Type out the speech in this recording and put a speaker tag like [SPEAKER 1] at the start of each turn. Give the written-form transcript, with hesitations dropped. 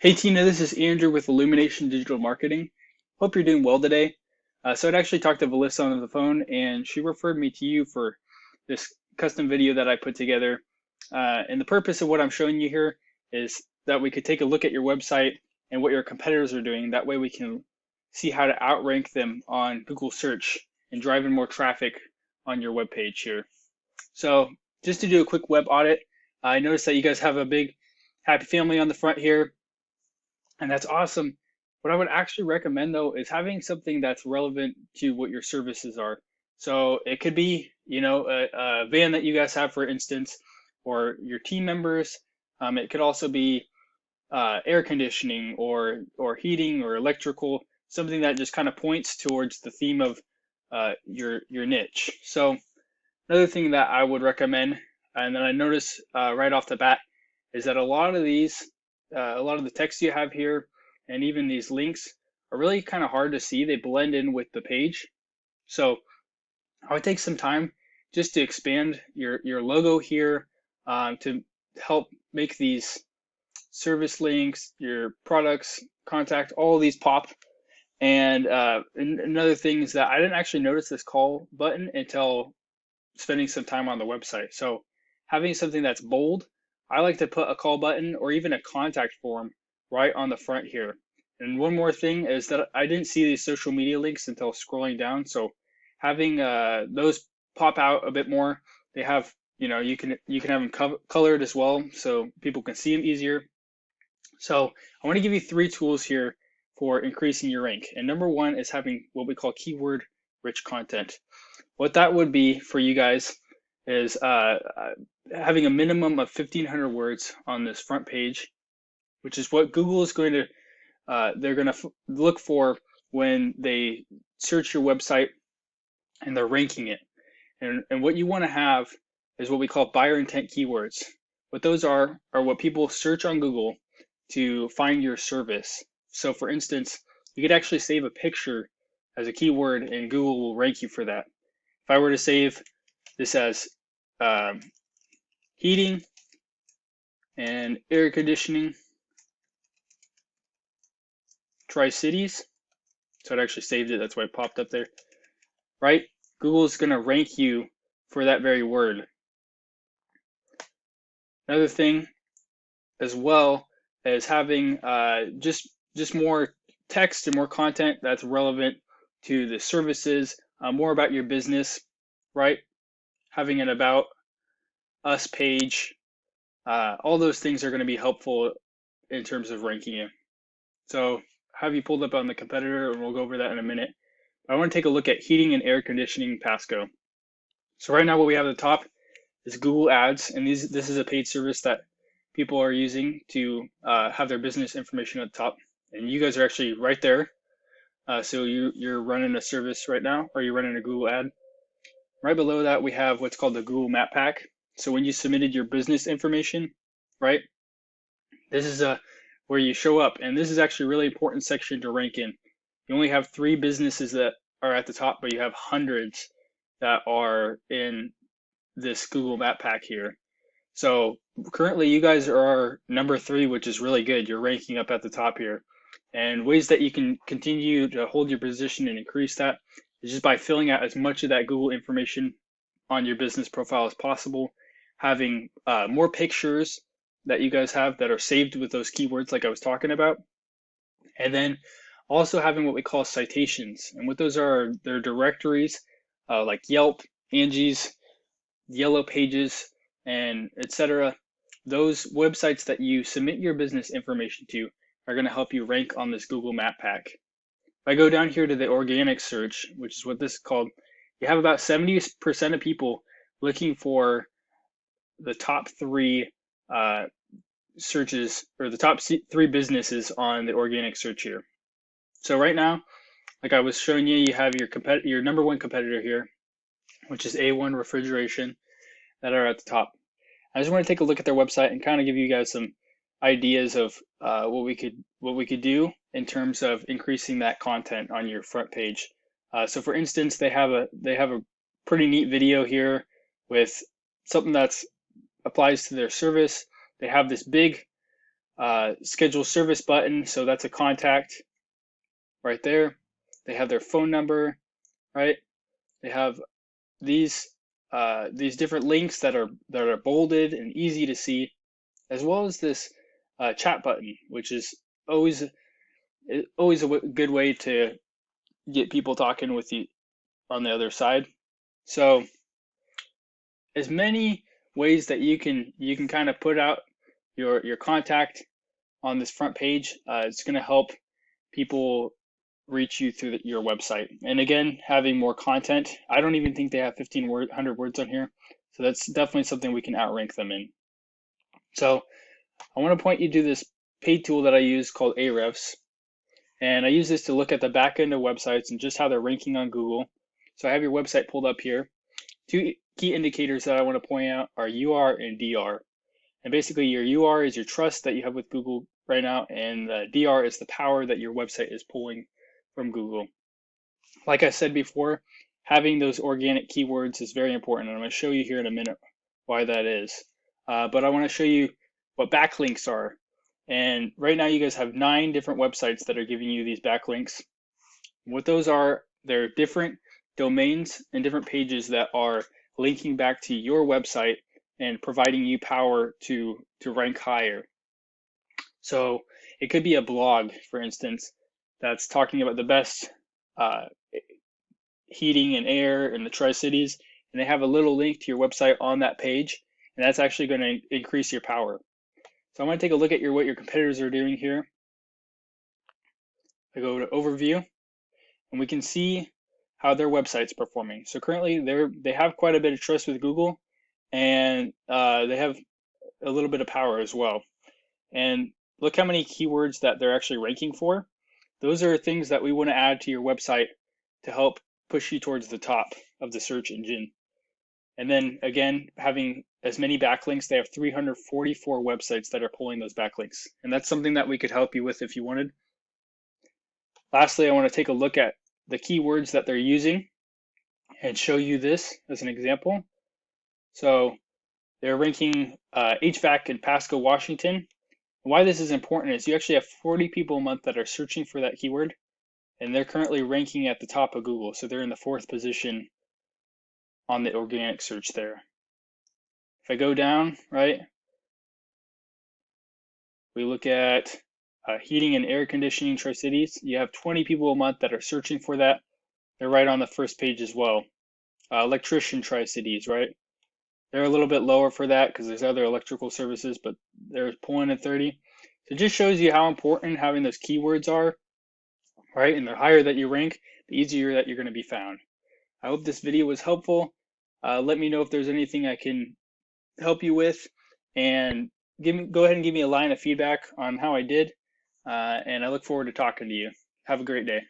[SPEAKER 1] Hey Tina, this is Andrew with Illumination Digital Marketing. Hope you're doing well today. So I'd actually talked to Melissa on the phone, and she referred me to you for this custom video that I put together. And the purpose of what I'm showing you here is that we could take a look at your website and what your competitors are doing. That way we can see how to outrank them on Google search and drive in more traffic on your web page here. So just to do a quick web audit, I noticed that you guys have a big happy family on the front here, and that's awesome. What I would actually recommend though is having something that's relevant to what your services are. So it could be, a van that you guys have, for instance, or your team members. It could also be air conditioning or heating or electrical, something that just kind of points towards the theme of your niche. So another thing that I would recommend, and then I notice right off the bat, is that a lot of the text you have here, and even these links are really kind of hard to see. They blend in with the page. So I would take some time just to expand your logo here to help make these service links, your products, contact, all of these pop. And another thing is that I didn't actually notice this call button until spending some time on the website. So having something that's bold, I like to put a call button or even a contact form right on the front here. And one more thing is that I didn't see these social media links until scrolling down. So having those pop out a bit more, they have, you can have them colored as well so people can see them easier. So I want to give you three tools here for increasing your rank. And number one is having what we call keyword rich content. What that would be for you guys is having a minimum of 1,500 words on this front page, which is what Google is going to they're going to look for when they search your website and they're ranking it. And what you want to have is what we call buyer intent keywords. What those are what people search on Google to find your service. So for instance, you could actually save a picture as a keyword and Google will rank you for that. If I were to save this as um, heating and air conditioning, Tri-Cities, so it actually saved it, that's why it popped up there, right? Google is going to rank you for that very word. Another thing as well is having just more text and more content that's relevant to the services, more about your business, right? Having an about us page, all those things are going to be helpful in terms of ranking you. So have you pulled up on the competitor, and we'll go over that in a minute. But I want to take a look at heating and air conditioning Pasco. So right now what we have at the top is Google Ads, and this is a paid service that people are using to have their business information at the top. And you guys are actually right there. So you're running a service right now, or you're running a Google ad. Right below that, we have what's called the Google Map Pack. So when you submitted your business information, right, this is where you show up. And this is actually a really important section to rank in. You only have 3 businesses that are at the top, but you have hundreds that are in this Google Map Pack here. So currently you guys are number 3, which is really good. You're ranking up at the top here. And ways that you can continue to hold your position and increase that is just by filling out as much of that Google information on your business profile as possible, having more pictures that you guys have that are saved with those keywords like I was talking about, and then also having what we call citations. And what those are, they're directories like Yelp, Angie's, Yellow Pages, and etc. Those websites that you submit your business information to are going to help you rank on this Google Map Pack. If I go down here to the organic search, which is what this is called, you have about 70% of people looking for the top 3 searches, or the top 3 businesses on the organic search here. So right now, like I was showing you, you have your number 1 competitor here, which is A1 Refrigeration, that are at the top. I just want to take a look at their website and kind of give you guys some ideas of what we could do in terms of increasing that content on your front page. So for instance, they have a pretty neat video here with something that's applies to their service. They have this big schedule service button, so that's a contact right there. They have their phone number, right? They have these different links that are bolded and easy to see, as well as this chat button, which is always a good way to get people talking with you on the other side. So as many ways that you can kind of put out your contact on this front page, it's going to help people reach you through your website. And again, having more content, I don't even think they have 1,500 words on here, so that's definitely something we can outrank them in. So I want to point you to this paid tool that I use called Ahrefs, and I use this to look at the back end of websites and just how they're ranking on Google. So I have your website pulled up here. Two key indicators that I want to point out are UR and DR. And basically your UR is your trust that you have with Google right now, and the DR is the power that your website is pulling from Google. Like I said before, having those organic keywords is very important, and I'm going to show you here in a minute why that is. But I want to show you what backlinks are. And right now you guys have 9 different websites that are giving you these backlinks. What those are, they're different domains and different pages that are linking back to your website and providing you power to rank higher. So it could be a blog, for instance, that's talking about the best heating and air in the Tri-Cities, and they have a little link to your website on that page, and that's actually going to increase your power. So I'm going to take a look at what your competitors are doing here. I go to overview, and we can see how their website's performing. So currently they have quite a bit of trust with Google, and they have a little bit of power as well. And look how many keywords that they're actually ranking for. Those are things that we want to add to your website to help push you towards the top of the search engine. And then again, having as many backlinks, they have 344 websites that are pulling those backlinks. And that's something that we could help you with if you wanted. Lastly, I want to take a look at the keywords that they're using and show you this as an example. So they're ranking HVAC in Pasco, Washington. Why this is important is you actually have 40 people a month that are searching for that keyword, and they're currently ranking at the top of Google. So they're in the 4th position on the organic search there. If I go down, right, we look at heating and air conditioning Tri-Cities. You have 20 people a month that are searching for that. They're right on the first page as well. Electrician Tri-Cities, right? They're a little bit lower for that because there's other electrical services, but they're pulling at 30. So it just shows you how important having those keywords are, right? And the higher that you rank, the easier that you're going to be found. I hope this video was helpful. Let me know if there's anything I can help you with, and go ahead and give me a line of feedback on how I did. And I look forward to talking to you. Have a great day.